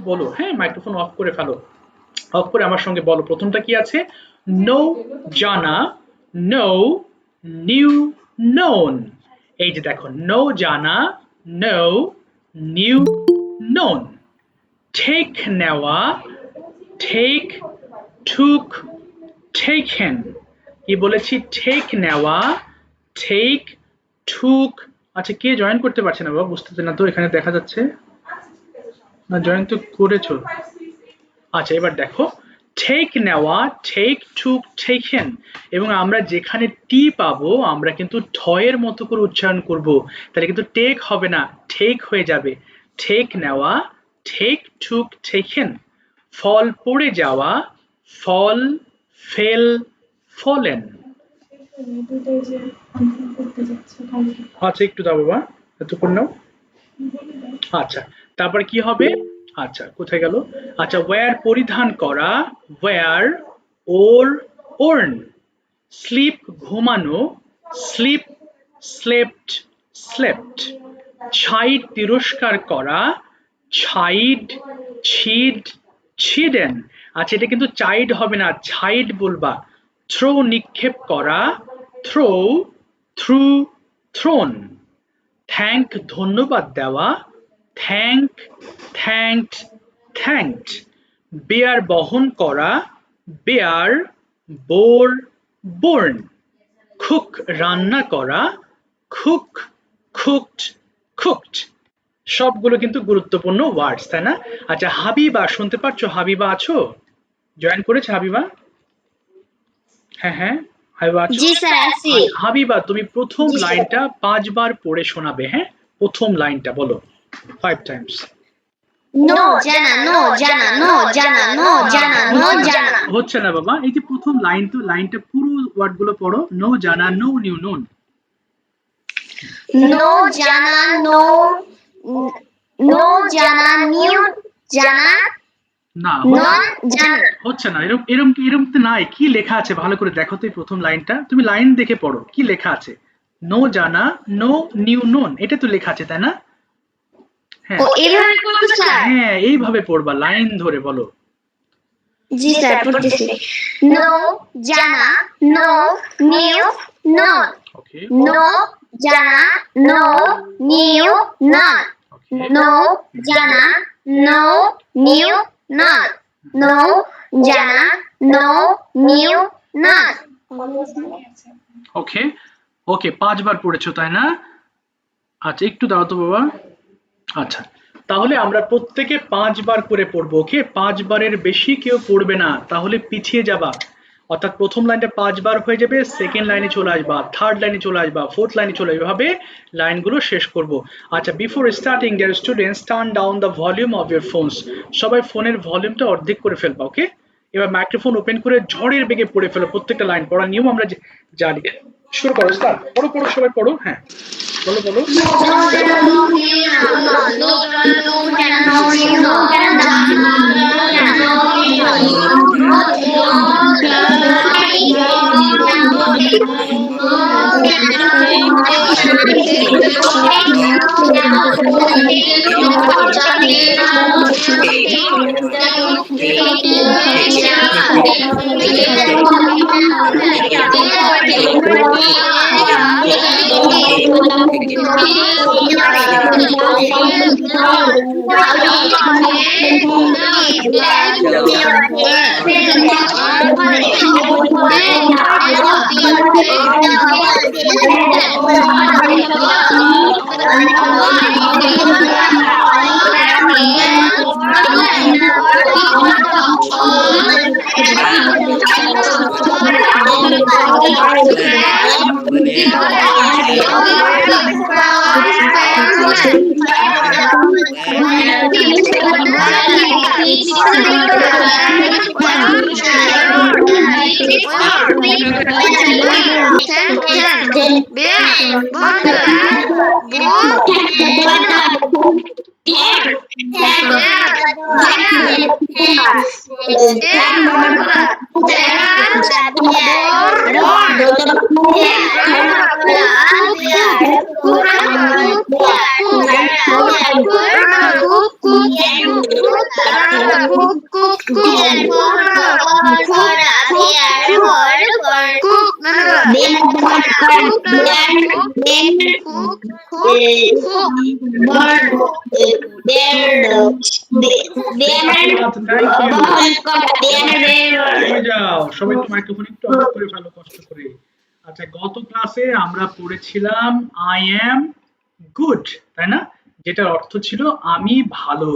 বলো, হ্যাঁ microphone of করে ফেলো, অফ করে আমার সঙ্গে বলো প্রথমটা কি আছে। নো, জানা, নো, নিউ, নোন। এই যে দেখো, নো জানা, নো, নিউ, নোন। ঠেক নেওয়া, ঠেক, ঠুক, ঠেকেন। কি বলেছি? ঠেক নেওয়া, ঠেক, ঠুক। আচ্ছা, কে জয়েন করতে পারছে না বাবা? বুঝতেছে না তো, এখানে দেখা যাচ্ছে না, জয়েন তো করেছো। আচ্ছা, এবার দেখো, টেক নেওয়া, টেক, টুক, টেকেন। এবং আমরা যেখানে টি পাবো আমরা কিন্তু ঠয়ের মতো করে উচ্চারণ করব, তাহলে কিন্তু টেক হবে না, ঠেক হয়ে যাবে। ঠেক নেওয়া, ঠেক, টুক, টেকেন। ফল পড়ে যাওয়া, ফল, ফেল, ফলেন। আচ্ছা, একটু দাও বাবা, এতক্ষণ নাও। আচ্ছা, তারপর কি হবে? আচ্ছা, কোথায় গেল? আচ্ছা, ওয়্যার পরিধান করা, ওয়্যার, ওর, ওর্ন। স্লিপ ঘুমানো, স্লিপ, স্লেপ্ট, স্লেপ্ট। ছাইড তিরস্কার করা, ছাইড, ছিড, ছিডেন। আচ্ছা, এটা কিন্তু চাইড হবে না, ছাইড বলবা। থ্রো নিক্ষেপ করা, থ্রো, থ্রু, থ্রোন। থ্যাঙ্ক ধন্যবাদ দেওয়া, থ্যাঙ্ক, থ্যাঙ্কড, থ্যাঙ্কড। বেয়ার বহন করা, বেয়ার, বোর, বোর্ন। কুক রান্না করা, কুক, কুকড, কুকড। সবগুলো কিন্তু গুরুত্বপূর্ণ ওয়ার্ডস, তাই না? আচ্ছা, হাবিবা শুনতে পাচ্ছ? হাবিবা আছো? জয়েন করেছে হাবিবা? হ্যাঁ হ্যাঁ, হাবিবা আছো? জি স্যার, আছি। আচ্ছা, হাবিবা তুমি প্রথম জি স্যার। লাইনটা 5 বার পড়ে শোনাবে, হ্যাঁ? প্রথম লাইনটা বলো 5 টাইমস। নো জানা, নো জানা, নো জানা, নো জানা, নো জানা। হচ্ছে না বাবা, এই যে প্রথম লাইন, তো লাইনটা পুরো ওয়ার্ড গুলো পড়ো। নো জানা, নো নিউ, নোন। নো জানা, নো, নো জানা, নিউ জানা, না, নন জানা। হচ্ছে না, এরকম এরকম এরকম তো নাই। কি লেখা আছে ভালো করে দেখো তো, এই প্রথম লাইনটা তুমি লাইন দেখে পড়ো, কি লেখা আছে? নো জানা, নো নিউ, নোন, এটা তো লেখা আছে, তাই না? হ্যাঁ ও এভাবে পড়বো স্যার? হ্যাঁ, এইভাবে পড়বা, লাইন ধরে বলো। জি স্যার, পড়তেছি। নো জানা, নো নিউ, নন। ওকে, নো জানা, নো নিউ, নন। ওকে, নো জানা, নো নিউ, নন। নো জানা, নো নিউ, নন। ওকে, ওকে, 5 বার পড়েছো তাই না? আচ্ছা, একটু দাও তো বাবা। আচ্ছা, তাহলে আমরা প্রত্যেকে 5 বার করে পড়বো, ওকে? 5 বারের বেশি কেউ পড়বে না, তাহলে পিছিয়ে যাবা। অর্থাৎ প্রথম লাইনটা 5 বার হয়ে যাবে, সেকেন্ড লাইনে চলে আসবা, থার্ড লাইনে চলে আসবা, ফোর্থ লাইনে চলে আসবে, এভাবে লাইনগুলো শেষ করব। আচ্ছা, before starting dear students, turn down the volume of your phones. সবাই ফোনের ভলিউমটা অর্ধেক করে ফেলবা, ওকে? এবার মাইক্রোফোন ওপেন করে ঝড়ের বেগে পড়ে ফেলো, প্রত্যেকটা লাইন পড়ার নিয়ম আমরা জানি। শুরু করো, স্টার্ট, পড়ো পড়ো, সবাই পড়ো, হ্যাঁ বলো বলো। সরে যাও সবাই, একটু মাইক্রোফোন একটু অফ করে ফেলো কষ্ট করে। আচ্ছা, গত ক্লাসে আমরা পড়েছিলাম আই অ্যাম গুড, তাই না, যেটার অর্থ ছিল আমি ভালো।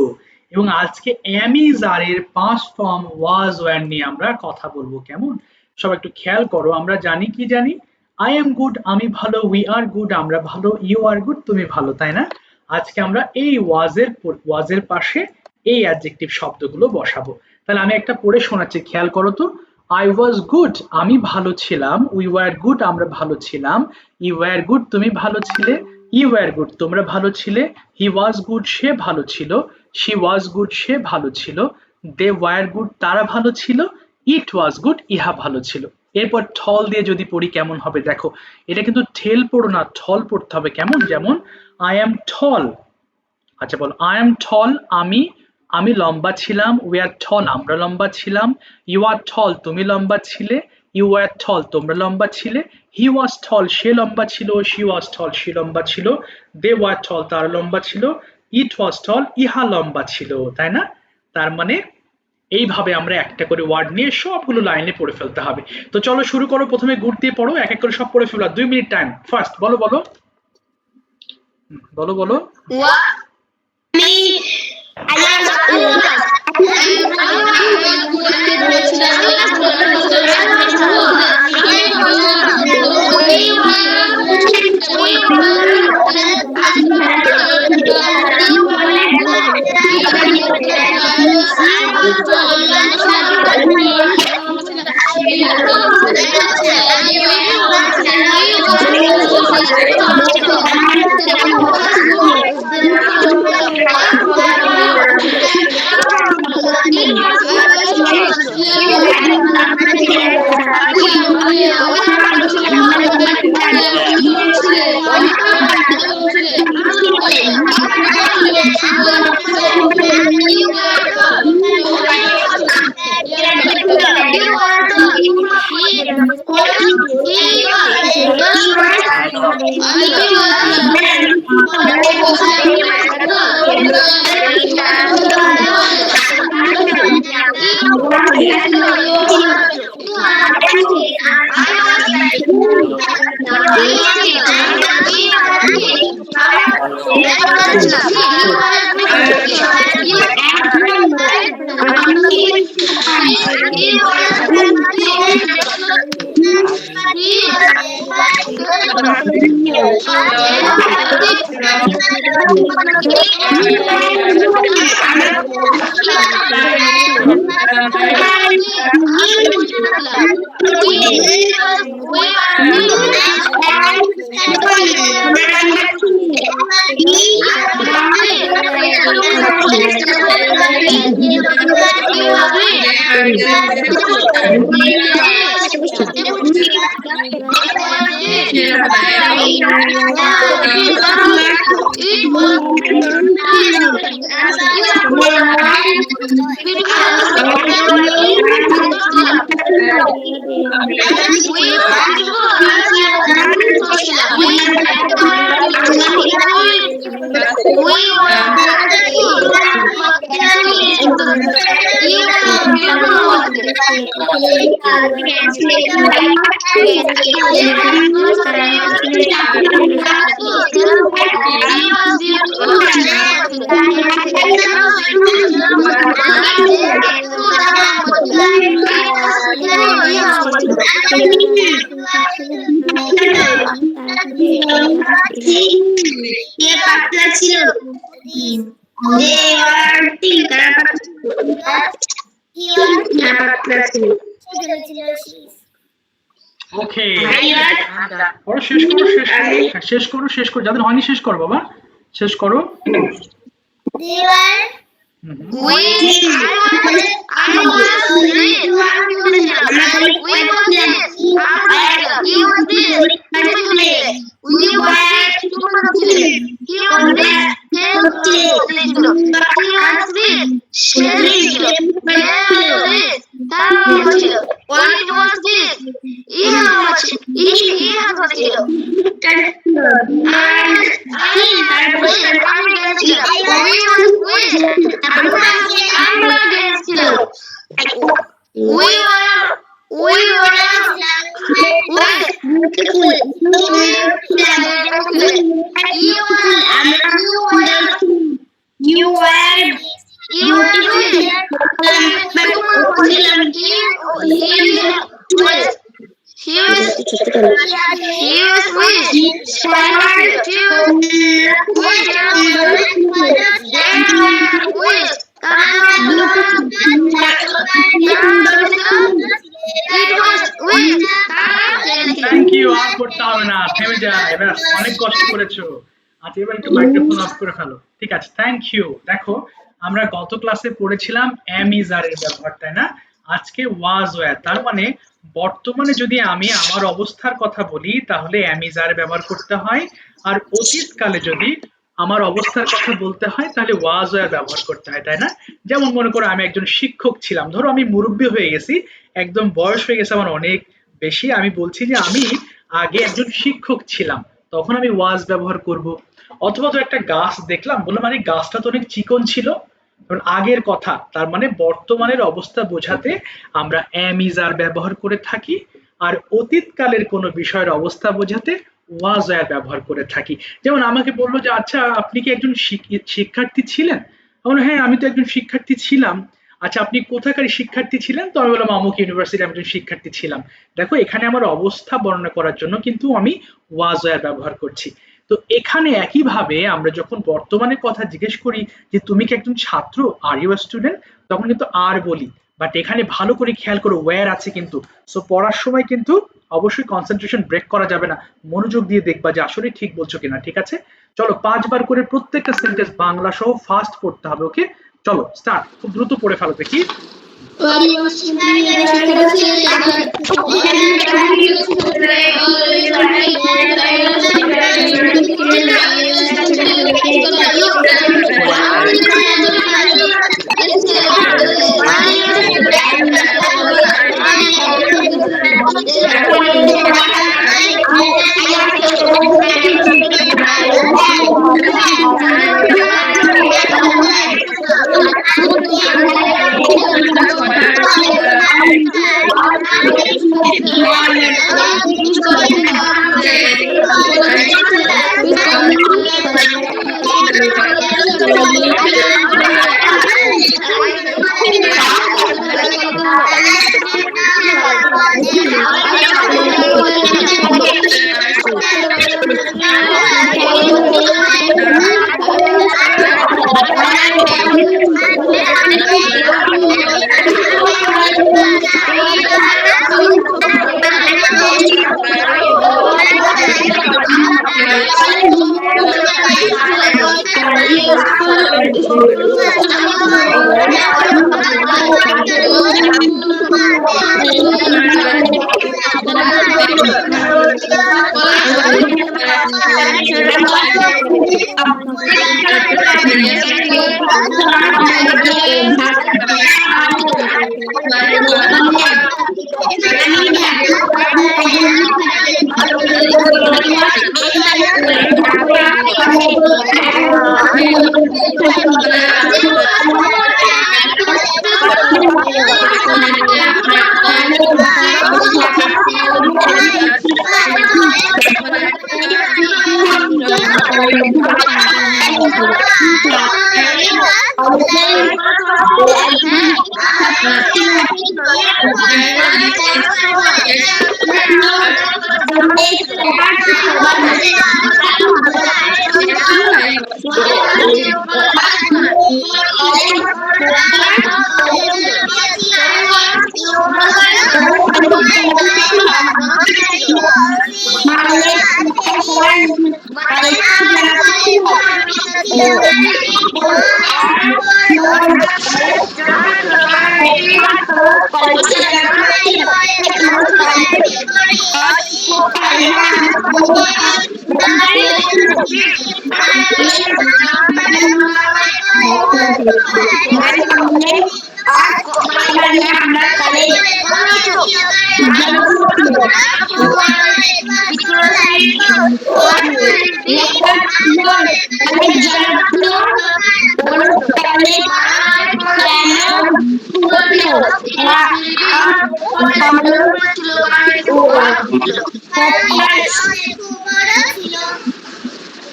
এবং আজকে am is are এর past form was were নিয়ে আমরা কথা বলবো, কেমন? সবাই একটু খেয়াল করো, আমরা জানি কি জানি, আই এম গুড আমি ভালো, উই আর গুড আমরা ভালো, ইউ আর গুড তুমি ভালো, তাই না? আজকে আমরা এই ওয়াজ এর পাশে এই অ্যাডজেক্টিভ শব্দগুলো বসাবো। তাহলে আমি একটা পড়ে শোনাচ্ছি, খেয়াল করো তো। আই ওয়াজ গুড আমি ভালো ছিলাম, উই ওয়ার গুড আমরা ভালো ছিলাম, ইউ ওয়ার গুড তুমি ভালো ছিলে, ইউ ওয়ার গুড তোমরা ভালো ছিলে, হি ওয়াজ গুড সে ভালো ছিল, শি ওয়াজ গুড সে ভালো ছিল, দে ওয়ার গুড তারা ভালো ছিল, ইট ওয়াজ গুড ইহা ভালো ছিল। এরপর ঠল দিয়ে যদি পড়ি কেমন হবে দেখো, এটা কিন্তু ঠেল পড়ো না, ঠল পড়তে হবে, কেমন? যেমন আই এম ঠল। আচ্ছা বলো, আই এম ঠল আমি, আমি লম্বা ছিলাম, উই আর ঠল আমরা লম্বা ছিলাম, ইউ আর ঠল তুমি লম্বা ছিলে, ইউ আর ঠল তোমরা লম্বা ছিলে, হি ওয়াজ ঠল সে লম্বা ছিল, শি ওয়াজ ঠল সে লম্বা ছিল, দে ওয়ার ঠল তারা লম্বা ছিল, ইট ওয়াজ ঠল ইহা লম্বা ছিল, তাই না? তার মানে এইভাবে আমরা একটা করে ওয়ার্ড নিয়ে সবগুলো লাইনে পড়ে ফেলতে হবে। তো চলো শুরু করো, প্রথমে গুড দিয়ে পড়ো, এক এক করে সব পড়ে ফেলো, 2 মিনিট টাইম। ফার্স্ট বলো বলো বলো বলো। ওকে, পড়ো, শেষ করো, শেষ করো, শেষ করো, যাদের হয়নি শেষ করো বাবা, শেষ করো। তার নাম ছিল What was this? ইহা হাত ছিল আর তারপরে আমি গেছিলাম We was with আমরা গেছিলাম We were You were thank you. আর করতে হবে না, থেমে যায়, ব্যাস অনেক কষ্ট করেছো। আচ্ছা এবার একটু মাইক্রোফোন অফ করে ফেলো। ঠিক আছে, থ্যাংক ইউ। দেখো আমরা গত ক্লাসে পড়েছিলাম এম ইজ আর এর ব্যবহার, তাই না? আজকে ওয়াজ ওয়্যার, তার মানে বর্তমানে যদি আমি আমার অবস্থার কথা বলি তাহলে এম ইজ আর ব্যবহার করতে হয়, আর অতীতকালে যদি আমার অবস্থার কথা বলতে হয় তাহলে ওয়াজ ওয়্যার ব্যবহার করতে হয়, তাই না? যেমন মনে করো আমি একজন শিক্ষক ছিলাম, ধরো আমি মুরব্বী হয়ে গেছি, একদম বয়স হয়ে গেছে আমার অনেক বেশি, আমি বলছি যে আমি আগে একজন শিক্ষক ছিলাম, তখন আমি ওয়াজ ব্যবহার করব। অথবা তো একটা গাছ দেখলাম, বললাম মানে গাছটা তো অনেক চিকন ছিল, কারণ আগের কথা, তার মানে বর্তমানের অবস্থা বোঝাতে আমরা এম ইজ আর ব্যবহার করে থাকি, আর অতীতকালের কোনো বিষয়ের অবস্থা বোঝাতে ওয়াজ আর ব্যবহার করে থাকি। যেমন আমাকে বললো যে আচ্ছা আপনি কি একজন শিক্ষার্থী ছিলেন, আমি বললাম, হ্যাঁ আমি তো একজন শিক্ষার্থী ছিলাম। আচ্ছা আপনি কোথাকার শিক্ষার্থী ছিলেন? তো আমি বললাম অমুক ইউনিভার্সিটির একজন শিক্ষার্থী ছিলাম। দেখো এখানে আমার অবস্থা বর্ণনা করার জন্য কিন্তু আমি ওয়াজ ওয়্যার ব্যবহার করছি। তো এখানে একইভাবে আমরা যখন বর্তমানের কথা জিজ্ঞেস করি যে তুমি কি একজন ছাত্র, আর ইউ স্টুডেন্ট, তখন কিন্তু আর বলি, বাট এখানে ভালো করে খেয়াল করো ওয়্যার আছে কিন্তু। সো পড়ার সময় কিন্তু অবশ্যই কনসেন্ট্রেশন ব্রেক করা যাবে না, মনোযোগ দিয়ে দেখবা যে আসলে ঠিক বলছো কিনা। ঠিক আছে, চলো 5 বার করে প্রত্যেকটা সেন্টেন্স বাংলা সহ ফাস্ট পড়তে হবে। ওকে, চলো স্টার্ট, খুব দ্রুত পড়ে ফেলো দেখি।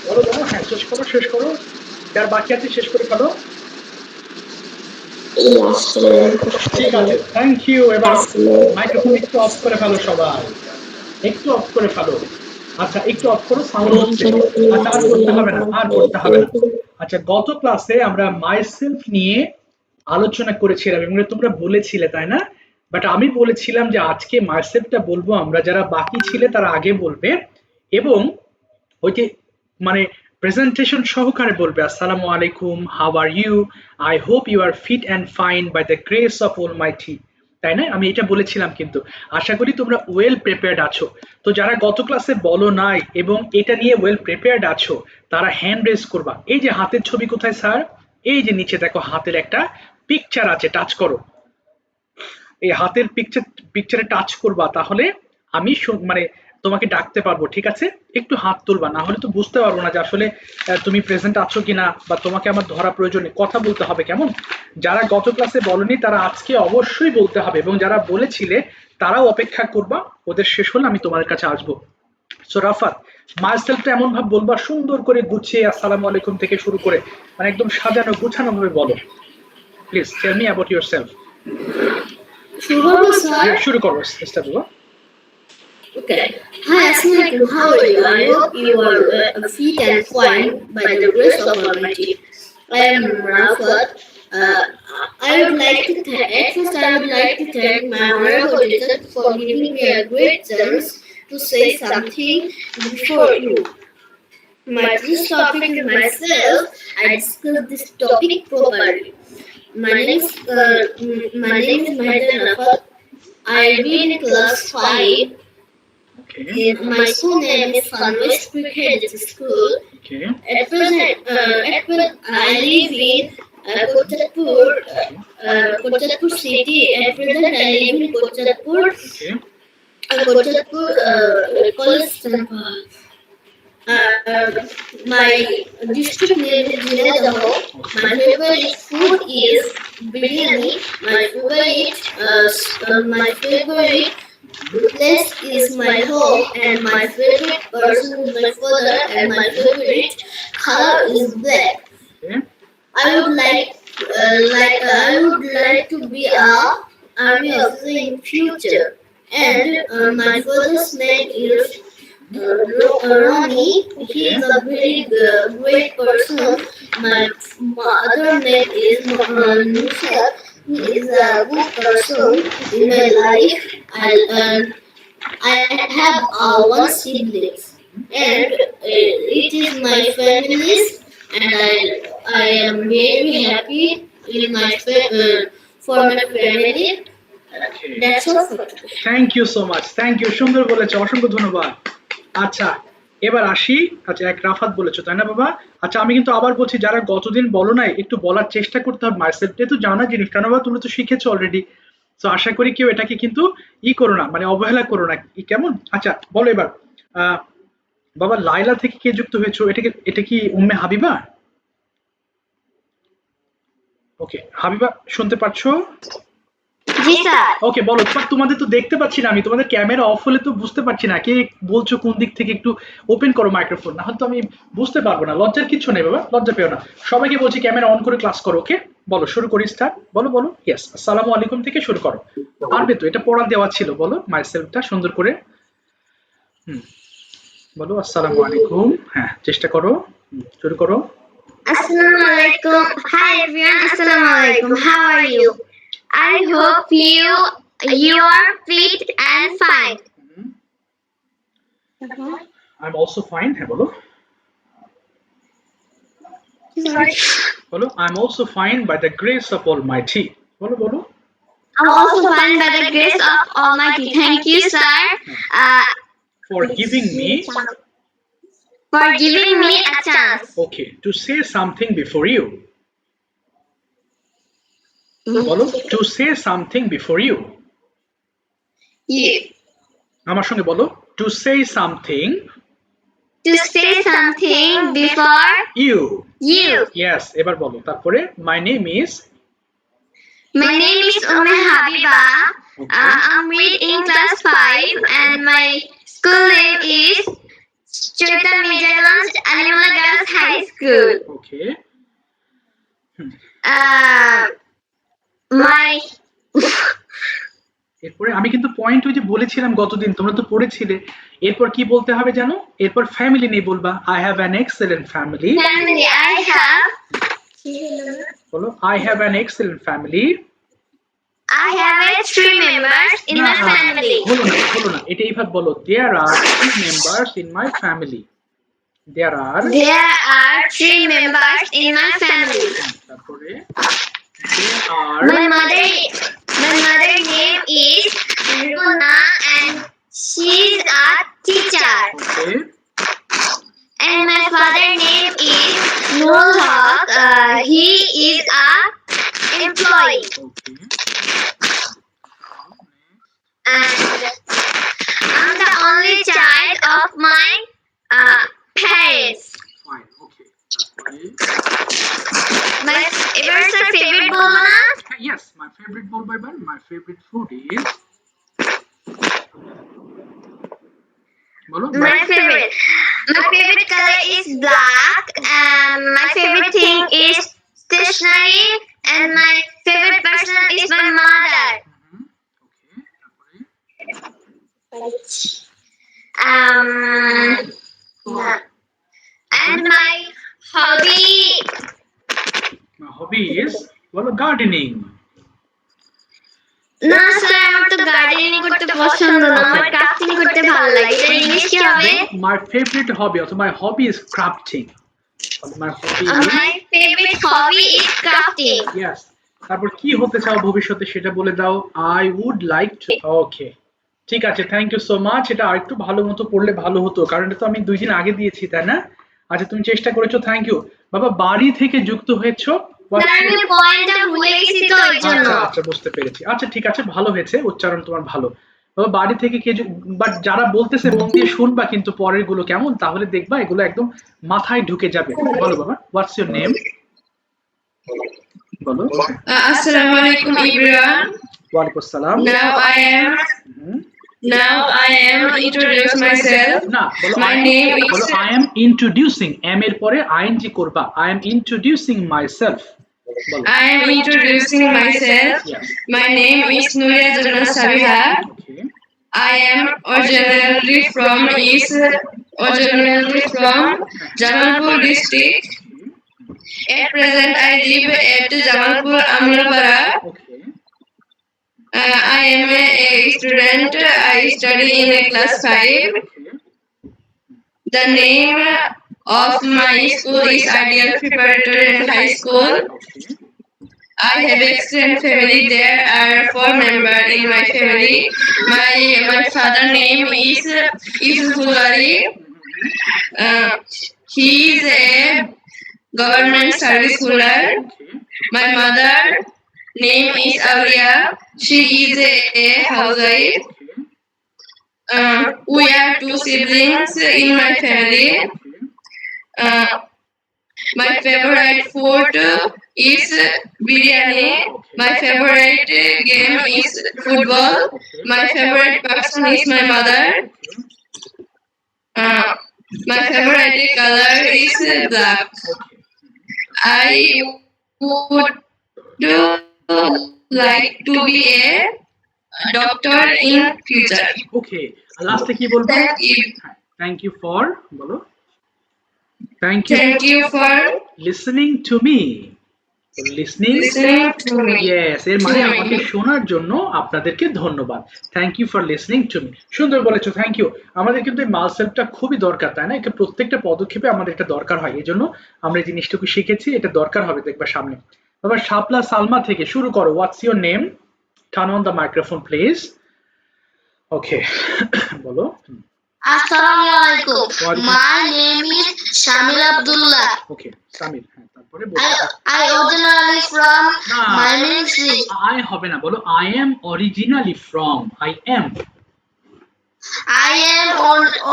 বলো বলো, হ্যাঁ শেষ করো শেষ করো, যার বাকি আছে শেষ করে ফেলো। ঠিক আছে, থ্যাংক ইউ। এবার মাইক্রোফোন একটু অফ করে ফেলো সবাই, একটু অফ করে ফেলো। আচ্ছা একটু অফ করো, সাউন্ড হচ্ছে। আচ্ছা আর করতে হবে না, আর করতে হবে না। আচ্ছা গত ক্লাসে আমরা মাইসেলফ নিয়ে আলোচনা করেছিলাম এবং তোমরা বলেছিলে তাই না? বাট আমি বলেছিলাম যে আজকে মাইসেলফটা বলবো আমরা, যারা বাকি ছিলে তারা আগে বলবে এবং ওই যে মানে প্রেজেন্টেশন সহকারে বলবে আসসালামু আলাইকুম, how are you, I hope you are fit and fine by the grace of Almighty, তাই না? আমি এটা বলেছিলাম, কিন্তু আশা করি তোমরা ওয়েল প্রিপেয়ার্ড আছো। তো যারা গত ক্লাসে বলো নাই এবং এটা নিয়ে ওয়েল প্রিপেয়ার্ড আছো তারা হ্যান্ড রেজ করবা। এই যে হাতের ছবি কোথায় স্যার? এই যে নিচে দেখো হাতের একটা পিকচার আছে, টাচ করো। এই হাতের পিকচারে টাচ করবা, তাহলে আমি মানে তোমাকে ডাকতে পারবো, ঠিক আছে? একটু হাত তুলবা, না হলে তো বুঝতে পারবো না যে আসলে তুমি প্রেজেন্ট আছো কিনা, বা তোমাকে আমার ধরা প্রয়োজনে কথা বলতে হবে, কেমন? যারা গত ক্লাসে বলনি তারা আজকে অবশ্যই বলতে হবে, এবং যারা বলেছিলে তারাও অপেক্ষা করবা, ওদের শেষ হলে আমি তোমার কাছে আসবো। সো রাফাত, মাইসেলফটা এমন ভাবে বলবা সুন্দর করে গুছিয়ে, আসসালামু আলাইকুম থেকে শুরু করে মানে একদম সাজানো গুছানো ভাবে বলো। Please tell me about yourself. শুরু করো চেষ্টা করবো। Okay. Hi, Assalamualaikum. How are you? I hope you are fit and fine by the grace of Almighty. I am Rafat. Uh, I would like to at first I would like to thank my honorable teacher for giving me a great chance to say something before you. My this topic is myself. I discuss this topic properly. My name is Mahdan Rafat. I read in class 5. Okay. My school name is Sunwest Pre-Cadet School. Okay. At present, I live in Kochatpur city. At present, I live in Kochatpur. Okay. Kochatpur College Center. My district name is Zinadaho. My favorite food is biryani. My favorite place is my home, and my favorite person is my father, and my favorite color is black. Okay. I would like to be a army officer in future, and my father's name is Ronnie. He is a very great person. My other name is Nushat. He is a good person in my life. I have one sibling, and it is my family's, and I am very happy in for my family. That's all for today. Thank you so much, thank you, সুন্দর বলেছো, অসংখ্য ধন্যবাদ। আচ্ছা এবার আসি। আচ্ছা এক রাফাত বলেছো তাই না বাবা? আচ্ছা আমি কিন্তু আবার বলছি, যারা গতদিন বলো নাই একটু বলার চেষ্টা করতে হবে। মাইসেলফ তো জানা জিনিস, কেন বাবা তুমি তো শিখেছো অলরেডি। তো আশা করি কেউ এটাকে কিন্তু করো না, মানে অবহেলা করো না, কেমন? আচ্ছা বলো এবার বাবা, লাইলা থেকে কে যুক্ত হয়েছো? এটা কি উম্মে হাবিবা? ওকে হাবিবা, শুনতে পাচ্ছো? জি স্যার। ওকে বলো। তোমাদের তো দেখতে পাচ্ছি না, আমি তোমাদের ক্যামেরা অফ হলে তো বুঝতে পারছি না কে বলছো কোন দিক থেকে। একটু ওপেন করো মাইক্রোফোন, না হলে তো আমি বুঝতে পারবো না। লজ্জার কিছু নেই বাবা, লজ্জা পেও না। সবাইকে বলছি ক্যামেরা অন করে ক্লাস করো। ওকে বলো, শুরু করি, স্টার্ট। বলো বলো। ইয়েস, আসসালামু আলাইকুম থেকে শুরু করো। পারবে তো, এটা পড়া দেওয়া ছিল। বলো মাইসেলফটা সুন্দর করে। বলো আসসালামু আলাইকুম। হ্যাঁ চেষ্টা করো, শুরু করো। Assalamualaikum. Hi everyone. Assalamualaikum. How are you? I hope you are fit and fine. I'm also fine. হ্যাঁ বলো বলো। I'm also fine by the grace of Almighty. বলো বলো। I'm also fine by the grace of Almighty. Thank you, sir, For giving me a chance. okay to say something before you. বলো, to say something before you. You. আমার সঙ্গে বলো to say something To say something before you you. Yes এবার বলো তারপরে my name is My name is Habiba. I'm reading class 5 and my school name is Choita Mijaganj Animala Girls High School. Okay My এরপরে আমি কিন্তু point ওই যে বলেছিলাম গতদিন তোমরা তো পড়েছিলে এরপর কি বলতে হবে জানো এরপর ফ্যামিলি নিয়ে বলবা I have an excellent family family I have বলো I have an excellent family three members in my family. হলো না এটা এইভাবে বলো there are three members in my family there are There are 3 members in my family. তারপরে there are My mother name is Runa and she's a teacher. okay And my father name is Noor Haq. He is a employee. okay And I'm the only child of my parents. fine okay My ever sir favorite bolo na? yes my favorite ball by bar my favorite food is বলো My favorite color is black. My favorite thing is stationery. And my favorite person is my mother. And my hobby. my hobby is বলো gardening না sir আমার তো gardening করতে পছন্দ না আমার crafting করতে ভালো লাগে এটা ইংলিশ কি হবে my favorite hobby also my hobby is crafting my hobby is My favorite hobby is crafting. yes তারপর কি হতে চাও ভবিষ্যতে সেটা বলে দাও I would like to okay ঠিক আছে থ্যাংক ইউ সো মাচ এটা আরেকটু ভালো মতো পড়লে ভালো হতো কারণ এটা তো আমি 2 দিন আগে দিয়েছি তাই না আচ্ছা তুমি চেষ্টা করেছো থ্যাংক ইউ বাবা বাড়ি থেকে যুক্ত হয়েছো স্যার আমি পয়েন্টটা ভুলে গেছি তো এই জন্য আচ্ছা আচ্ছা বুঝতে পেরেছি আচ্ছা ঠিক আছে ভালো হয়েছে উচ্চারণ তোমার ভালো বাবা বাড়ি থেকে কে বাট যারা বলতেছে মন দিয়ে শুনবা কিন্তু পরের গুলো কেমন তাহলে দেখবা এগুলো একদম মাথায় ঢুকে যাবে বলো বাবা হোয়াটস ইওর নেম বলো Assalamu alaikum everyone. ওয়ালাইকুম আসসালাম Now I am introduce myself. না বলো My name is বলো I am introducing am এর পরে ing করবা I am introducing myself বলো I am introducing myself. yes My name is Nuria Jana Sabiha. okay I am originally from Jamalpur district. At present I live at Jamalpur Amrapara. okay I am a student. I study in class 5. okay The name of my school is Ideal Preparatory and High School. okay I have excellent family. There are 4 members in my family. My father name is Yusufulari. He is a government service holder. okay My mother name is Aulia. She is a housewife. We are 2 siblings in my family. My favorite food is biryani. My favorite game is football. My favorite person is my mother. My favorite color is black. I would like to be a doctor in future. okay লাস্টে কি বলবো Thank you. Thank you for বলো thank you Thank you for listening to me listening listening to me. yes এর মানে আমাকে শোনার জন্য আপনাদেরকে ধন্যবাদ thank you for listening to me সুন্দর বলেছো থ্যাংক ইউ আমাদের কিন্তু এই মালসেলফটা খুবই দরকার তাই না এটা প্রত্যেকটা পদক্ষেপে আমাদের এটা দরকার হয় এজন্য আমরা এই জিনিসটুকু শিখেছি এটা দরকার হবে দেখবা সামনে বাবা শাপলা সালমা থেকে শুরু করো হোয়াটস your name turn on the microphone please okay বলো Assalamualaikum. Walaikum. My name is Shamil Abdullah. ওকে সামির হ্যাঁ তারপরে বলো I originally from না। Mymensingh. আই হবে না বলো I M originally from I am I am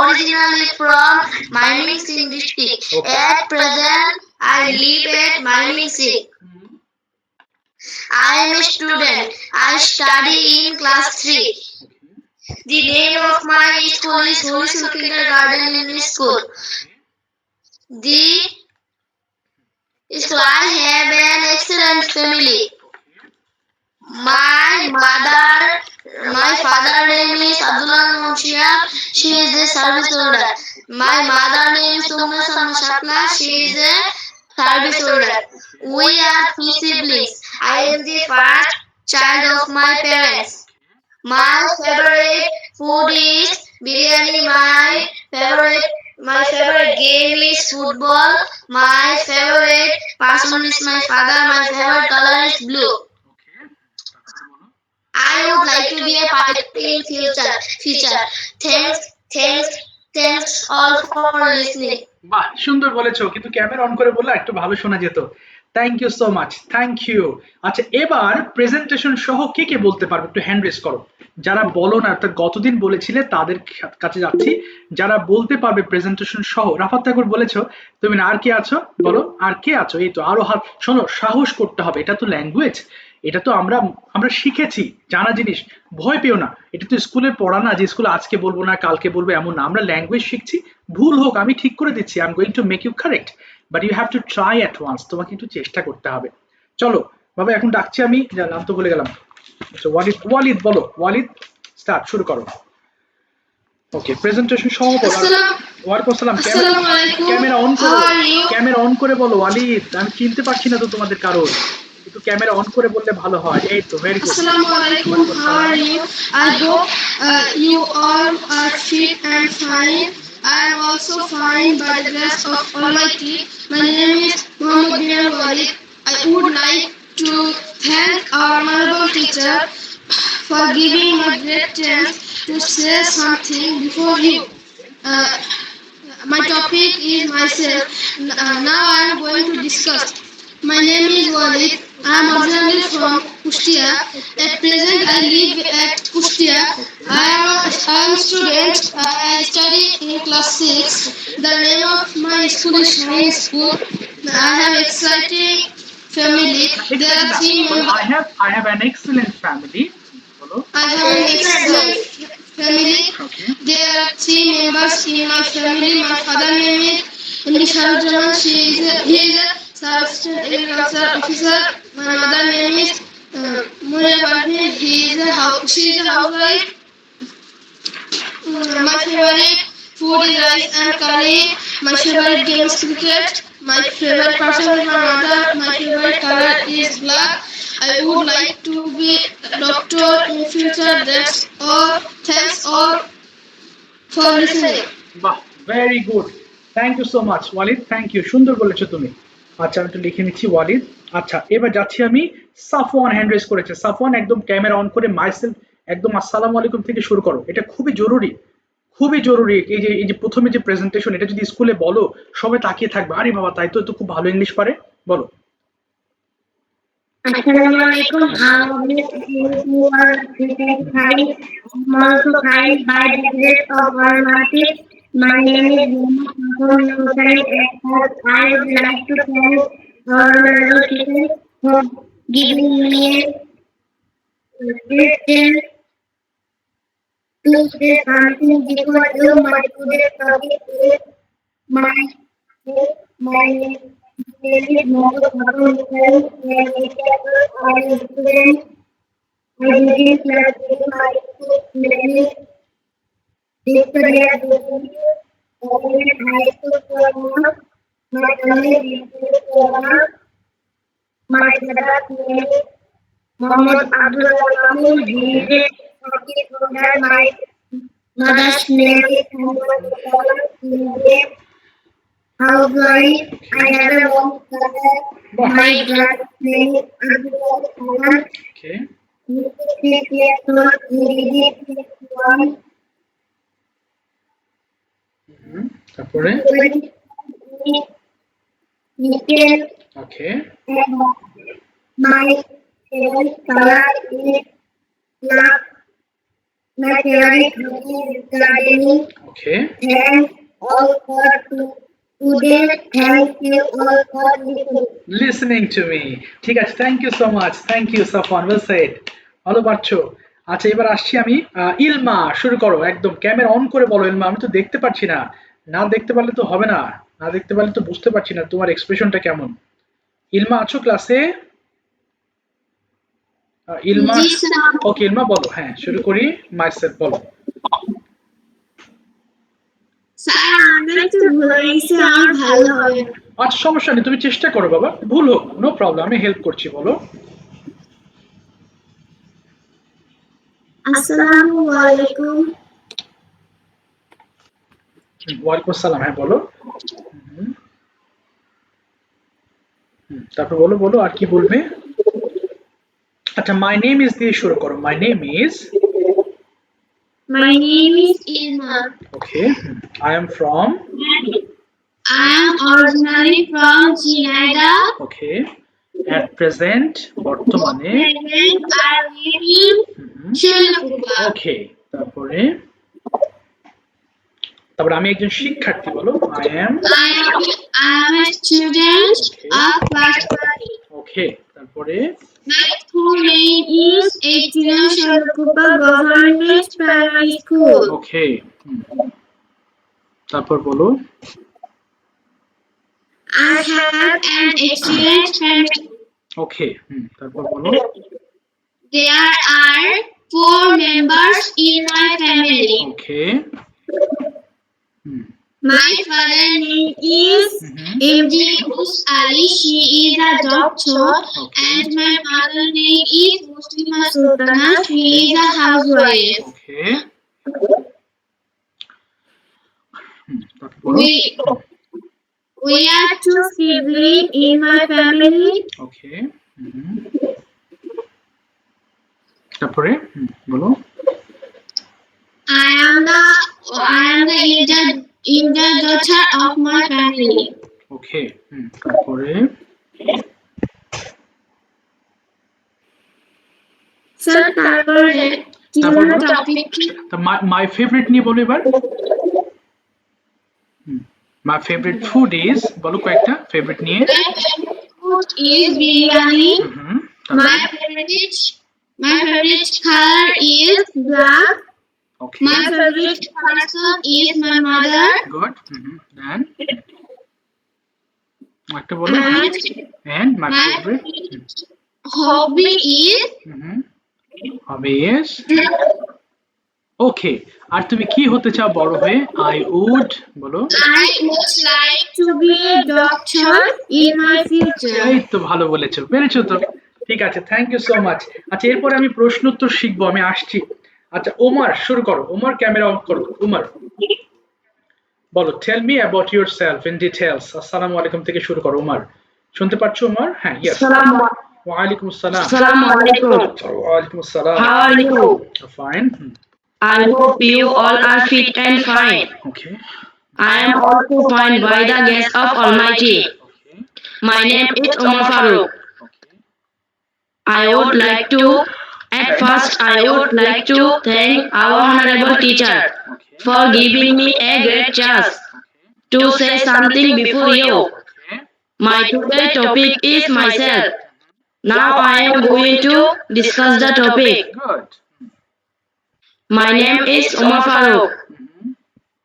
originally from Mymensingh district. Okay. At present, I live at Mymensingh. I am a student. I study in class 3. The name of my school is Holy Soul Kindergarten English School. The school I have an excellent family. My father name is Abdullah Munshia. She is a service holder. My mother name is Tumna Salma Shakla. She is a service holder. We are 3 siblings. I am the first child of my parents. My favorite food is biryani. My favorite game is football. My favorite person is my father. My favorite color is blue. I would like to be a pilot in future. Thanks, thanks, thanks all for listening. বাহ সুন্দর বলেছো, কিন্তু camera on করে বললে একটু ভালো শোনা যেত। Thank you so much, thank you. আচ্ছা, এবার প্রেজেন্টেশন সহ কে কে বলতে পারবে একটু হ্যান্ড রেজ করো। যারা বলো না, অর্থাৎ গতদিন বলেছিলে তাদের কাছে যাচ্ছি। যারা বলতে পারবে প্রেজেন্টেশন সহ। রাফাত ঠাকুর বলেছো তুমি না, আর কে আছো বলো, আর কে আছো? এই তো আরো হাত। শোনো, সাহস করতে হবে, এটা তো ল্যাঙ্গুয়েজ, এটা তো আমরা আমরা শিখেছি, জানা জিনিস। ভয় পেও না, এটা তো স্কুলের পড়া না যে স্কুলে আজকে বলবো না কালকে বলবো, এমন না। আমরা ল্যাঙ্গুয়েজ শিখছি, ভুল হোক আমি ঠিক করে দিচ্ছি, I am going to make you correct, but you have to try at once, তোমাকে একটু চেষ্টা করতে হবে। চলো বাবা, এখন ডাকছি আমি, নাম তো বলে গেলাম। আচ্ছা ওয়ালিদ, ওয়ালিদ বলো, ওয়ালিদ স্টার্ট, শুরু করো। ওকে, প্রেজেন্টেশন সহ বলো। ওয়ালাইকুম আসসালাম। Assalamualaikum. ক্যামেরা অন How করো, are you? ক্যামেরা অন করে বলো। ওয়ালিদ, আমি চিনতে পারছি না তো তোমাদের কারোর, একটু ক্যামেরা অন করে বললে ভালো হয়। এই তো, very good. Assalamualaikum. How are you? I hope you all are fit and fine. I am also fine by the grace of Almighty. My name is Muhammad bin Walid. I would like to thank our honorable teacher for giving me a great chance to say something before you. Uh, my topic is myself. Now I am going to discuss. My name is Walid. I am originally from Kustia. At present, I live at Kustia. I am a student. I study in class 6. The name of my school is Shine School. I have exciting family. There are 3 members. I have an excellent family, বলো। I have an excellent family. There are 3 members in my family. My father name is Nishal Jaman. He is a subsistent agriculture officer. My mother name is Muria Parveen. She is a housewife. My favorite food is rice and curry. My favorite game is cricket. My favorite person is my mother. My favorite color is black. I would like to be a doctor in future. That's all. Thanks all for listening. বাহ, very good, thank you so much Walid, thank you, সুন্দর বলেছো তুমি। আচ্ছা, আমি একটু লিখে নিচ্ছি ওয়ালিদ। আচ্ছা, এবার যাচ্ছি আমি। সাফওয়ান হ্যান্ড রেজ করেছে। সাফওয়ান, একদম ক্যামেরা অন করে মাইসেলফ, একদম আসসালামু আলাইকুম থেকে শুরু করো। এটা খুবই জরুরি, খুবই জরুরি। এই যে প্রথমে যে প্রেজেন্টেশন, এটা যদি স্কুলে বলো সবাই তাকিয়ে থাকবে, আরে বাবা তাই তো, তো খুব ভালো ইংলিশ পারে। বলো। Assalamualaikum. How are you? You are fine. I'm also fine by the grace of Almighty. My name is Muhammad Hussain. I would like to thank our honorable teacher for giving me a great chance to say something before you. My today's topic is my name is Muhammad Hussain. I am a student. I begin class in my school name is Victoria Devi. High School Corona. My family is Corona. My father's name is Muhammad Abdul Rahman. He is a service holder. My mother's name is Muhammad Abdul. He is a housewife. I have a one brother. My brother's name is Abdul Rahman. Okay, He is 6 years old. He is one. তারপরে Nickel. Okay, My favorite color is black. My favorite hobby is gardening. Okay. Thank all for today. Thank you all for listening. Listening to me. ঠিক আছে, thank you so much, thank you Safwan, well said. ভালো পারছো। আচ্ছা, এবার আসছি আমি। ইলমা, শুরু করো, একদম ক্যামেরা অন করে বলো। ইলমা, আমি তো দেখতে পাচ্ছি না, না দেখতে পারলে তো হবে না, না দেখতে পারলে তো বুঝতে পারছি না তোমার এক্সপ্রেশনটা কেমন। ইলমা আছো ক্লাসে? ইলমা, জি স্যার। ওকে ইলমা বলো, হ্যাঁ শুরু করি। মাইসেলফ বলো। স্যার আমি একটু ভুলে গেছি, আমার ভালো হবে। আচ্ছা, সমস্যা নেই, তুমি চেষ্টা করো বাবা, ভুল হোক নো প্রবলেম, আমি হেল্প করছি, বলো। আসসালামু আলাইকুম। ওয়ালাইকুম আসসালাম, হ্যাঁ বলো। হুম, তারপর বলো, বলো আর কি বলবে। আচ্ছা, মাই নেম ইজ দিয়ে শুরু করো। মাই name is, My name is Ilma. Okay, I am from, I am originally from Chinaida. Okay, at present, বর্তমানে, Present I live in Srinagar. ওকে, তারপরে, তারপরে আমি একজন শিক্ষার্থী, বলো। I am, I am a student of class 5. ওকে, তারপরে, My school name is 18 Sharkupa Government Primary School. ওকে, তারপর বলো। I have an excellent family. ওকে, তারপর বলো। There are 4 members in my family. Okay, My father name is MD Ali. She is a doctor. And my mother name is Muslima Sultana. She is a housewife. ওকে, তারপর বলো। We are 2 siblings in my family. ওকে, তারপরে বলো। I am the elder daughter of my family. ওকে, তারপরে, Sir, তারপরে তারপর বলো। Topic my favourite নিয়ে বলো এবার। মাই ফেভারিট ফুড ইজ, বলো কয়েকটা ফেভারিট নিয়ে। food is biryani. তারপরে, My favorite color is black. Okay, My favorite person is my mother. Good, then একটা বলো। And my My favourite hobby is hobby is, okay. আর তুমি কি হতে চাও বড় হয়ে? আই উড, বলো। I would like to be a doctor in my future. এই তো ভালো বলেছো, পেরেছো তো। ঠিক আছে, থ্যাংক ইউ সো মাচ। আচ্ছা, এরপরে আমি প্রশ্ন উত্তর শিখবো, আমি আসছি। আচ্ছা, ওমর শুরু করো। ওমর, ক্যামেরা অন করো। ওমর বলো, tell me about yourself in details. আসসালামু আলাইকুম থেকে শুরু করো। ওমর, শুনতে পাচ্ছো ওমর? হ্যাঁ, ইয়েস। ওয়ালাইকুম আসসালাম। Assalamualaikum. ওয়ালাইকুম আসসালাম। How are you? Fine. I hope you all are fit and fine. Okay, I am also fine by the grace of Almighty. Okay, My name is Omar Farooq. Okay, I would like to, at first I would like to thank our honorable teacher for giving me a great chance to say something before you. Okay, My today's topic is myself. Now I am going to discuss the topic. Good. My name is Omar Farooq.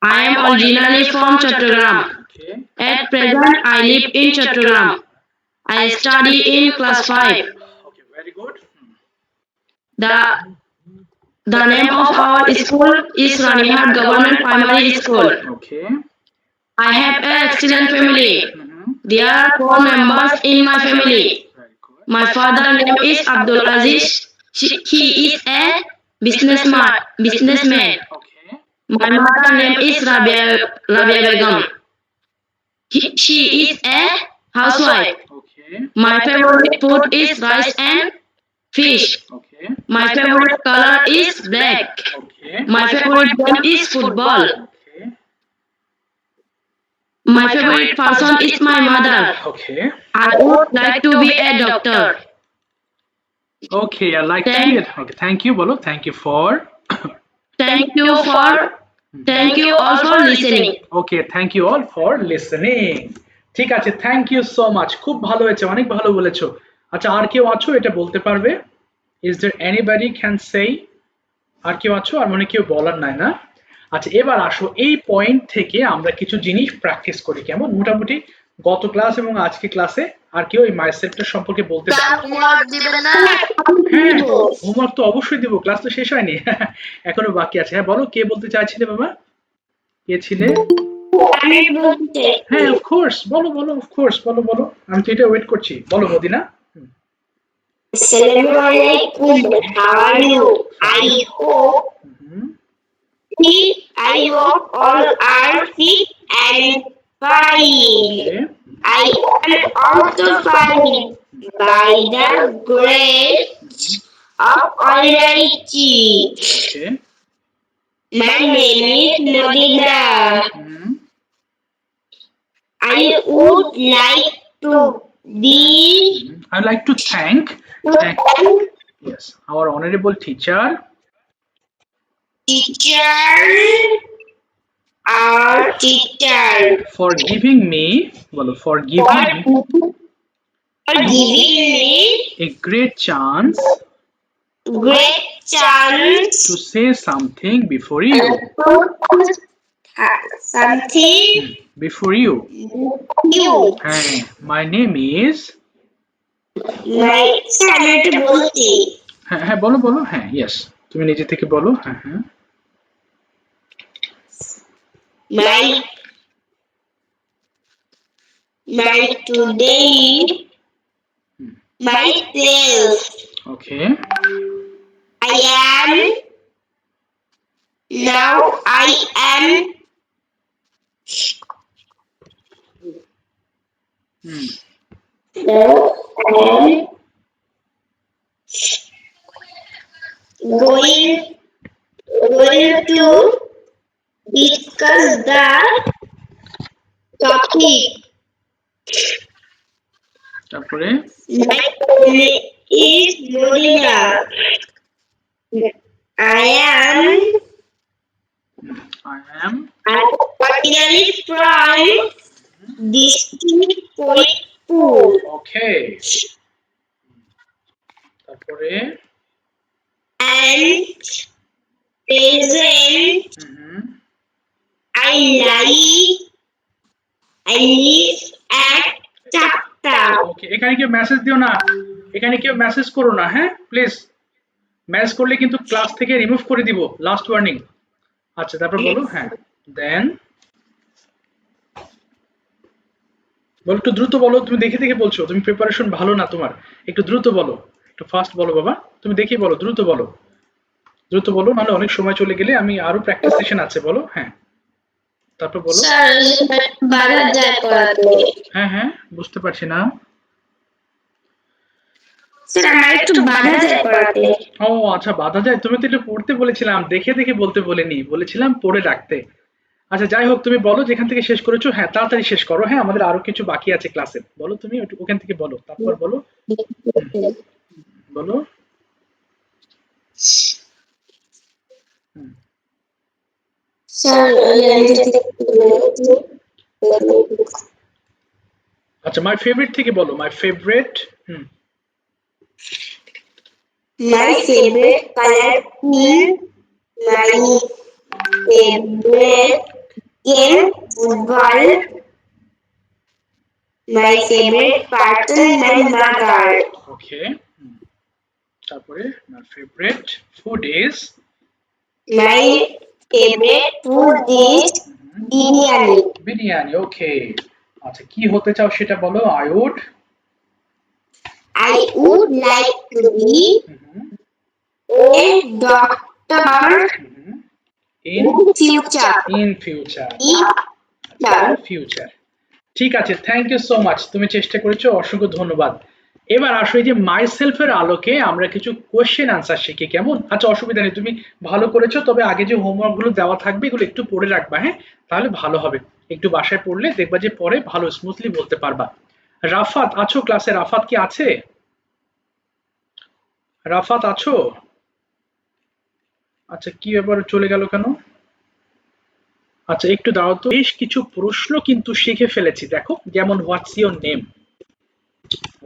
I am originally from Chattogram. Okay, At present, I live in Chattogram. I study in class 5. Okay, very good. The name of our school is Ranihat Government Primary School. Okay, I have an excellent family. There are 4 members in my family. Very good. My father's name is Abdul Aziz. He is a businessman. Okay, My mother's name is Rabia Begum. She is a housewife. Okay, My favorite food is rice and fish. Okay, My favorite color is black. Okay, My favorite game is football. Okay, My favorite person is my mother. Okay, I would like to be a doctor. Okay, I like Thank- it. Okay, thank you, বলো। Thank you for thank you all for listening. Okay, thank you all for listening. ঠিক আছে, thank you so much, খুব ভালো হয়েছে, অনেক ভালো বলেছো। আচ্ছা, আর কেউ আছো এটা বলতে পারবে? Is there anybody can say? আর কেউ আছো? আর মনে কেউ বলার নাই না? আচ্ছা, এবার আসো এই পয়েন্ট থেকে আমরা কিছু জিনিস প্র্যাকটিস করি, কেমন? মোটামুটি গত ক্লাস এবং আজকে ক্লাসে আর কেউ এই মাইসেলফটার সম্পর্কে বলতে পারে? হোমওয়ার্ক দিবেন না? হ্যাঁ, হোমওয়ার্ক তো অবশ্যই দিব, ক্লাস তো শেষ হয়নি। এখনো বাকি আছে। হ্যাঁ বলো, কে বলতে চাইছিলে বাবা? কে ছিলে? হ্যাঁ, অফ কোর্স, বলো বলো, অফ কোর্স, বলো বলো, আমি তো এটা ওয়েট করছি, বলো Modina. Assalamualaikum. How are you? Hmm, I hope all are fit and fine. Okay, I am also fine by the grace of Almighty. Okay, My name is Modina. Hmm, I would like to be I'd like to thank yes, our honorable teacher teacher for giving me, bolo, for giving for giving me a great chance to to say something before you. something Before you. new. হ্যাঁ, my name is, My সামনে বলতে হ্যাঁ হ্যাঁ বলো বলো, হ্যাঁ, yes, তুমি নিজে থেকে বলো, হ্যাঁ হ্যাঁ, my today myself. Okay, I am now I am hmm, going to discuss the topic. তারপরে My name is Modina. I am originally from district Koitpur. ওকে, তারপরে And present hmm, I live at Chapta. ওকে, এখানে কেউ message দিও না, এখানে কেউ message করো না, হ্যাঁ প্লিজ, মেসেজ করলে কিন্তু ক্লাস থেকে রিমুভ করে দিব, লাস্ট ওয়ার্নিং। আচ্ছা, তারপর বলো, হ্যাঁ, দেন বলো, একটু দ্রুত বলো, তুমি দেখে দেখে বলছো, তুমি প্রিপারেশন ভালো না তোমার, একটু দ্রুত বলো, একটু ফাস্ট বলো বাবা, তুমি দেখে বলো, দ্রুত বলো, দ্রুত বলো, নাহলে অনেক সময় চলে গেলে আমি আরো প্র্যাকটিস সেশন আছে, বলো, হ্যাঁ, তারপর বলো। স্যার বাধা যায় পড়াতে। হ্যাঁ হ্যাঁ, বুঝতে পারছি না। স্যার আমার একটু বাধা যায় পড়াতে। ও আচ্ছা, বাধা যায়, তুমি তো এটা পড়তে বলেছিলাম, দেখে দেখে বলতে বলিনি, বলেছিলাম পড়ে রাখতে। আচ্ছা, যাই হোক, তুমি বলো যেখান থেকে শেষ করেছো, হ্যাঁ তাড়াতাড়ি শেষ করো, হ্যাঁ আমাদের আরো কিছু বাকি আছে ক্লাসে, বলো তুমি ওখান থেকে বলো, তারপর বলো, বলো। স্যার আচ্ছা, মাই ফেভারিট থেকে বলো, my favourite. my favorite color pink. My favorite game football. My favorite person my mother. Okay, তারপরে my favourite food is, My favorite food is biryani. Biryani. Okay, আচ্ছা, কি হতে চাও সেটা বলো। I would like to be a doctor in future. Future, Future. Future. ঠিক আছে, thank you so much, তুমি চেষ্টা করেছো, অসংখ্য ধন্যবাদ। এবার আসো এই যে মাই সেলফের আলোকে আমরা কিছু কোশ্চেন আনসার শিখি, কেমন? আচ্ছা, অসুবিধা নেই, তুমি ভালো করেছো, তবে আগে যে হোমওয়ার্ক গুলো দেওয়া থাকবে এগুলো একটু পড়ে রাখবা, হ্যাঁ, তাহলে ভালো হবে, একটু বাসায় পড়লে দেখবা যে পরে ভালো স্মুথলি বলতে পারবা। রাফাত আছো ক্লাসে? রাফাত কি আছে? রাফাত আছো? আচ্ছা কি ব্যাপার চলে গেল কেন? আচ্ছা একটু দাঁড়াও তো, বেশ কিছু প্রশ্ন কিন্তু শিখে ফেলেছি দেখো, যেমন হোয়াটস your name,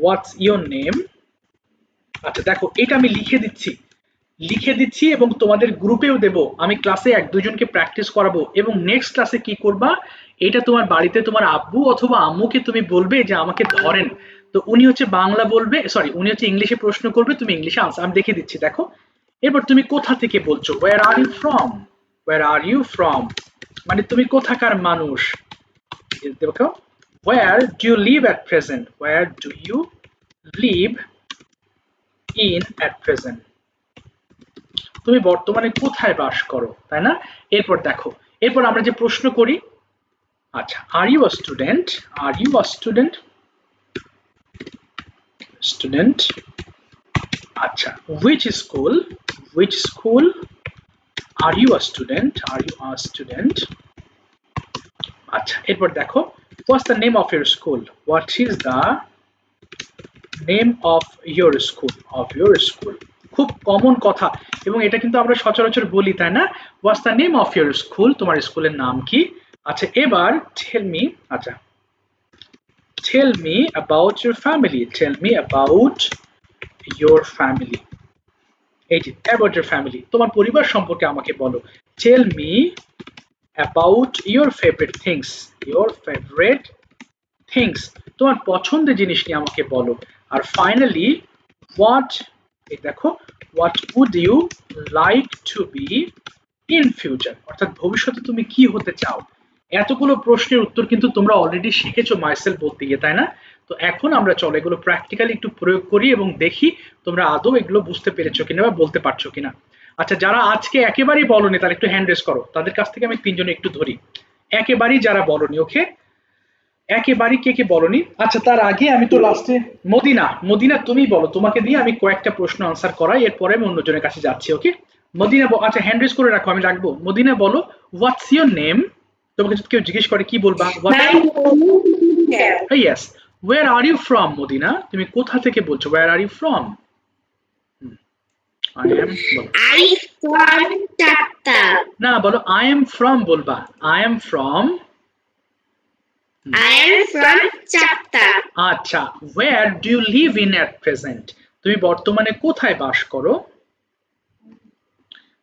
what's your name. আচ্ছা দেখো এটা আমি লিখে দিচ্ছি এবং তোমাদের গ্রুপেও দেব, আমি ক্লাসে এক দুজনকে প্র্যাকটিস করাবো এবং নেক্সট ক্লাসে কি করবা, এটা তোমার বাড়িতে তোমার আব্বু অথবা আম্মুকে তুমি বলবে যে আমাকে ধরেন, তো উনি হচ্ছে বাংলা বলবে, সরি উনি হচ্ছে ইংলিশে প্রশ্ন করবে, তুমি ইংলিশে আনসার, আমি দেখে দিচ্ছি দেখো। এরপর তুমি কোথা থেকে বলছো, where are you from, where are you from, মানে তুমি কোথাকার মানুষ। দেখো where do you live at present, where do you live in at present, তুমি বর্তমানে কোথায় বাস করো, তাই না? এরপর দেখো, এরপর আমরা যে প্রশ্ন করি, আচ্ছা are you a student, are you a student, student, আচ্ছা which school are you a student, are you a student, আচ্ছা এরপর দেখো what's the name of your school, what is the name of your school, of your school, খুব common কথা এবং এটা কিন্তু আমরা সচরাচর বলি, তাই না? what's the name of your school, তোমার স্কুলের নাম কি? আচ্ছা এবার tell me about your family, tell me about your family, এই যে about your family, তোমার পরিবার সম্পর্কে আমাকে বলো। tell me about your favorite things, your favorite things, তোমার পছন্দের জিনিস নিয়ে আমাকে বলো। আর ফাইনালি what, এই দেখো what would you like to be in future, অর্থাৎ ভবিষ্যতে তুমি কি হতে চাও। এতগুলো প্রশ্নের উত্তর কিন্তু তোমরা অলরেডি শিখেছো মাইসেলফ বলতে গিয়ে, তাই না? তো এখন আমরা চলো এগুলো প্র্যাকটিক্যালি একটু প্রয়োগ করি এবং দেখি তোমরা আদৌ এগুলো বুঝতে পেরেছো কিনা বা বলতে পারছো কিনা। আচ্ছা যারা আজকে একেবারেই বলনি তারা একটু হ্যান্ড রেজ করো, তাদের কাছ থেকে আমি তিনজনে একটু ধরি, একেবারেই যারা বলনি, ওকে একেবারেই কে কে বলনি। আচ্ছা তার আগে আমি তো লাস্টে মদিনা তুমি বলো, তোমাকে দিয়ে আমি কয়েকটা প্রশ্ন আনসার করাই, এরপরে আমি অন্যজনের কাছে যাচ্ছি, ওকে? মদিনা আচ্ছা হ্যান্ড রেজ করে রাখো, আমি রাখবো। মদিনা বলো হোয়াটস ইওর নেম, তোমাকে যদি কেউ জিজ্ঞেস করে কি বলবা? Yes, where are you from, Modina তুমি কোথা থেকে বলছো, where are you from? I am, I from Tata. না বলো আই এম ফ্রম, বলবা I am from. I am from Chapta. আচ্ছা where do you live in at present, তুমি বর্তমানে কোথায় বাস করো?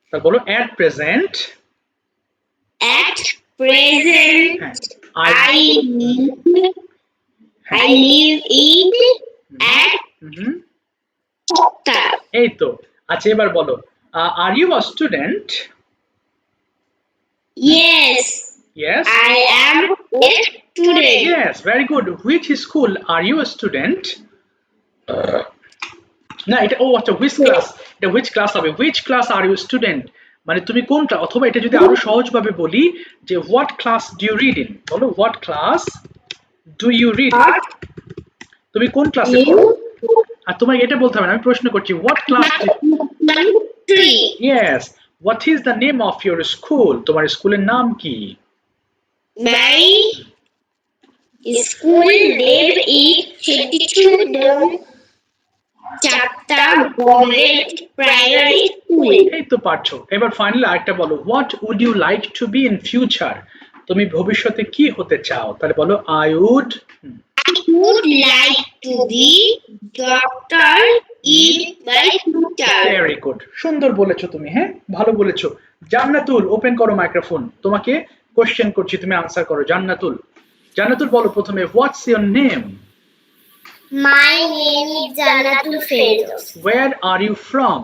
তা বলো at present, At present, I live in at Chapta. এই তো। আচ্ছা এবার বলো are you a student? Yes, Yes, I am a student. yes, very good. Which school are you a student? না এটা ও আচ্ছা which class, এটা which class হবে, which class are you student, মানে তুমি কোনটা, অথবা এটা যদি আরো সহজভাবে বলি যে what class do you read in, বলো what class do you read in, তুমি কোন ক্লাসে পড়ো? আর তোমাকে এটা বলতে হবে না, আমি প্রশ্ন করছি what class do you... Three. yes, what is the name of your school, তোমার স্কুলের নাম কি? My school name is Chettichudam Chapta Government Primary School. এই তো পারছো। এবার ফাইনালি আরেকটা বলো what would you like to be in future, তুমি ভবিষ্যতে কি হতে চাও? তাহলে বলো I would like to be doctor in my future. Very good, সুন্দর বলেছো তুমি, হ্যাঁ ভালো বলেছো। জান্নাতুল ওপেন করো মাইক্রোফোন, তোমাকে কোশ্চেন করছি, তুমি আনসার করো। জান্নাতুল বলো প্রথমে what's your name? My name is Jannatul Firdaus. Where are you from?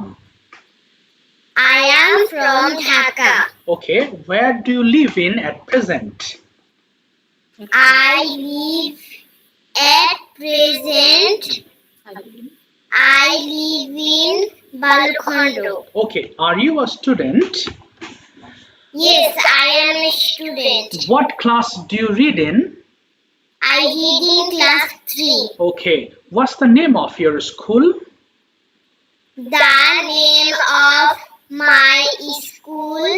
I am from Dhaka. Okay, where do you live in at present? I live at present. I live in Balkhondo. Okay, are you a student? Yes, I am a student. What class do you read in? I read in class 3. Okay, what's the name of your school? The name of my school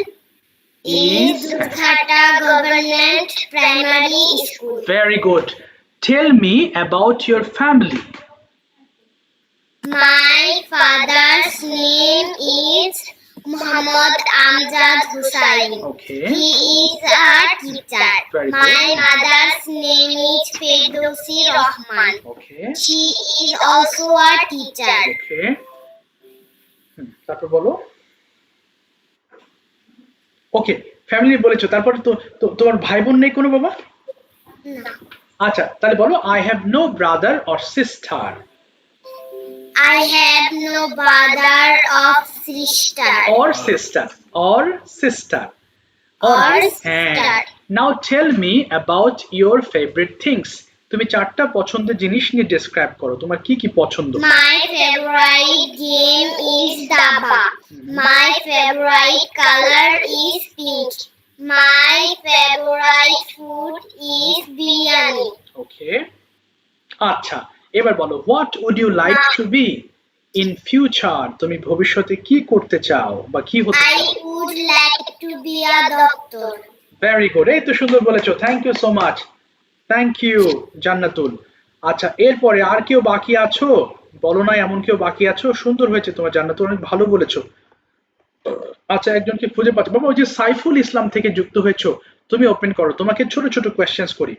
is Dhaka Government Primary School. Very good. Tell me about your family. My father's name is Muhammad Amjad Hussain. Okay. He is a teacher. Very good. My mother's name is Ferdowsi Rahman. Okay. She is also a teacher. Okay. তারপর বলো। ওকে, family বলেছো, তারপর তোমার ভাই বোন নেই কোনো বাবা? No. আচ্ছা, তাহলে বলো I have no brother or sister. I have no brother or sister. Or sister. Or sister. Or হ্যাঁ। sister. Now tell me about your favorite things. তুমি চারটা পছন্দের জিনিস নিয়ে ডেসক্রাইব করো, তোমার কি কি পছন্দ? My favorite game is Daba. My favorite color is pink. My favorite food is biryani. ওকে, আচ্ছা, এবার বলো what would you like to be in future? তুমি ভবিষ্যতে কি করতে চাও বা কি হতে I চাও? would like to be a doctor. Very good, এই তো সুন্দর বলেছো, thank you so much, thank you Jannatul. আচ্ছা, এরপরে আর কেউ বাকি আছো? বলো না এমন কেউ বাকি আছো? সুন্দর হয়েছে তোমার জান্নাতুল, অনেক ভালো বলেছো। আচ্ছা, একজনকে খুঁজে পাচ্ছি বাবা, ওই যে সাইফুল ইসলাম থেকে যুক্ত হয়েছো, তুমি ওপেন করো, তোমাকে ছোট ছোট কোয়েশ্চেন্স করি।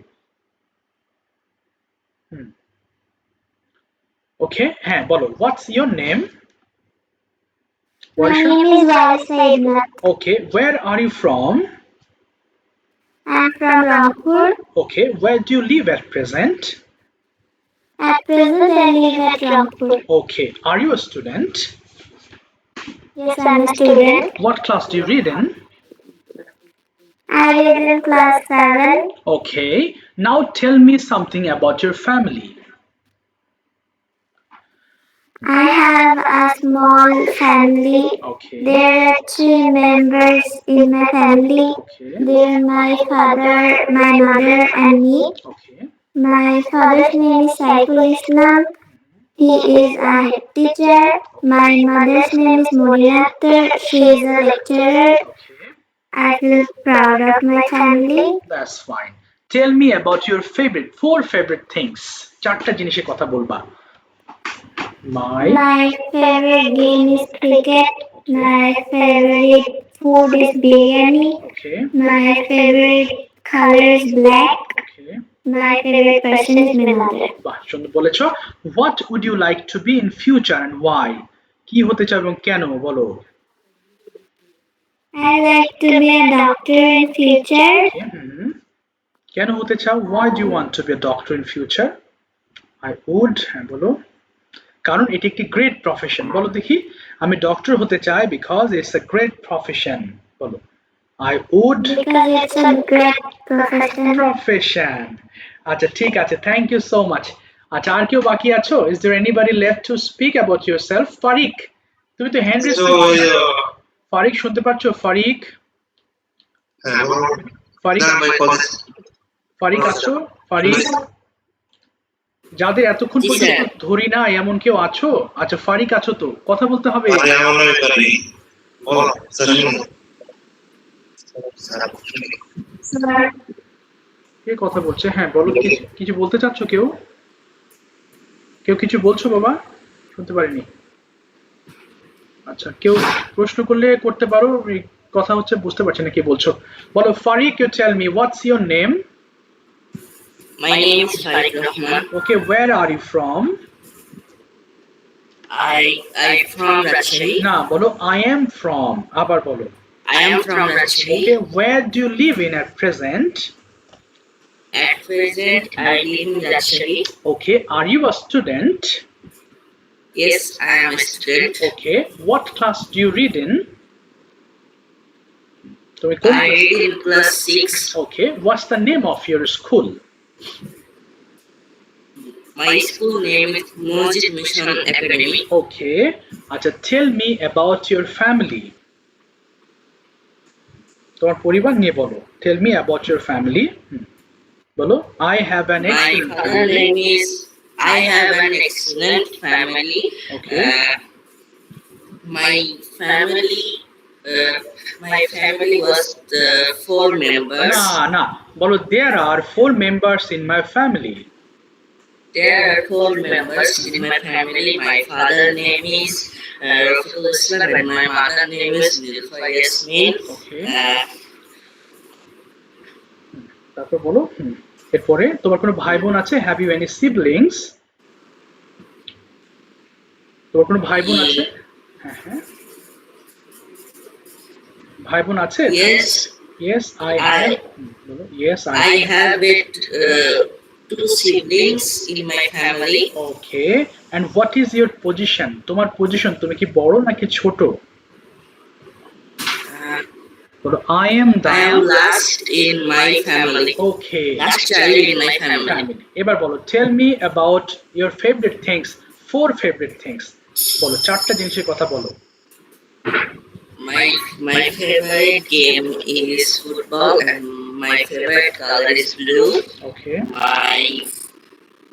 ওকে, হ্যাঁ বলো, what's your name? My name is Warisa Ibnat. Okay, where are you from? I am from Rangpur. Okay, where do you live at present? At present, I live at Rangpur. Okay, are you a student? Yes, I am a student. What class do you read in? I read in class 7. Okay, now tell me something about your family. I have a small family. Okay. There are 3 members in my family. Okay. They are my father, my mother, and me. Okay. My father's name is Saiful Islam. He is a head teacher. My mother's name is Morina Akhtar. She is a lecturer. Okay. I feel proud of my family. That's fine. Tell me about your four favorite things. চারটা জিনিসের কথা বলবা। My favorite game is cricket. My favorite food is biryani. Okay. My favorite color is black. Okay. My favorite person is my mother. বাহ, সুন্দর বলেছো। What would you like to be in future and why? কি হতে চাও এবং কেন বলো? I like to be a doctor in future. কেন হতে চাও? Why do you want to be a doctor in future? I would, হ্যাঁ বলো। কারণ এটি একটি গ্রেট প্রফেশন, বলো দেখি। আমি ডক্টর হতে চাই because it's a great profession, বলো। I would Because it's a great profession. আচ্ছা, ঠিক আছে, থ্যাংক ইউ সো মাচ। আচ্ছা, আর কেউ বাকি আছো? Is there anybody left to speak about yourself? ফারিক, তুমি তো হ্যান্ড রেজ করছো। ফারিক শুনতে পাচ্ছো? ফারিক, ফারিক, ফারিক আছো? ফারিক, যাদের এতক্ষণ পর্যন্ত ধরি না এমন কেউ আছো? আচ্ছা, ফারিক আছো তো, কথা বলতে হবে। কে কথা বলছে? হ্যাঁ বলো, কিছু বলতে চাচ্ছ? কেউ কেউ কিছু বলছো বাবা? শুনতে পারিনি। আচ্ছা, কেউ প্রশ্ন করলে করতে পারো, কথা হচ্ছে বুঝতে পারছি না কি বলছো। বলো ফারিক, you tell me what's your name? My name is Farid Rahman. Okay, where are you from? I'm from Rajshahi. না, বলো I am from, আবার বলো। I am from Rajshahi. Okay, where do you live in at present? At present, I live in Rajshahi. Okay, are you a student? Yes, I am a student. Okay, what class do you read in? তুমি কোন? I read in class 6. Okay, what's the name of your school? My school name is Mojid Mission Academy. Okay, আচ্ছা, tell me about your family. তোমার পরিবার নিয়ে বলো। Tell me about your family. বলো I have an My excellent father family. name is I have an excellent family. Okay. My family was the 4 members. না না, বলো there are 4 members in my family. There are 4 members in my family. My father name is Rafiqul Islam and my mother name is Nilfa Yasmin. ওকে, তারপর বলো। এরপরে তোমার কোনো ভাই বোন আছে? Have you any siblings? তোমার কোনো ভাই বোন আছে? হ্যাঁ হ্যাঁ, ভাই বোন আছে? Yes, yes I have. বলো yes I I. have it, 2 siblings in my family. ওকে, and what is your position? তোমার পজিশন, তুমি কি বড় নাকি ছোট? বলো I am I am last in my family. Okay, Last child in my family. এবার বলো tell me about your favourite things, 4 favourite things. বলো 4টা জিনিসের কথা বলো। My favorite game is football and my favorite color is blue. Okay,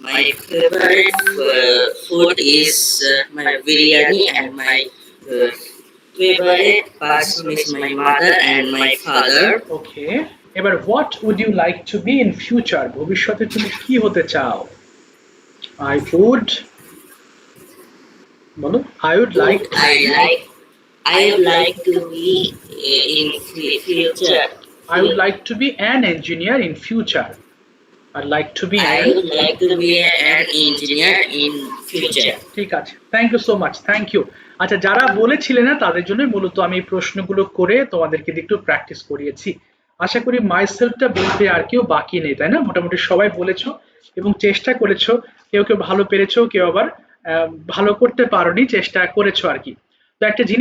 My favorite food is my biryani and my favorite person is my mother and my father. Okay, এবার what would you like to be in future? ভবিষ্যতে তুমি কি হতে চাও? I would, বলো I would like. I would like to be in future. I would like to be an engineer in future. I'd like to be I would like to be an engineer in future. ঠিক আছে, thank you so much, thank you. আচ্ছা, যারা বলেছিলেন না তাদের জন্য মূলত আমি এই প্রশ্নগুলো করে তোমাদেরকে একটু প্র্যাকটিস করিয়েছি। আশা করি মাই সেলফটা বলতে আর কেউ বাকি নেই, তাই না? মোটামুটি সবাই বলেছো এবং চেষ্টা করেছো, কেউ কেউ ভালো পেরেছো, কেউ আবার ভালো করতে পারোনি, চেষ্টা করেছো আর কি। তো একটা জিনিস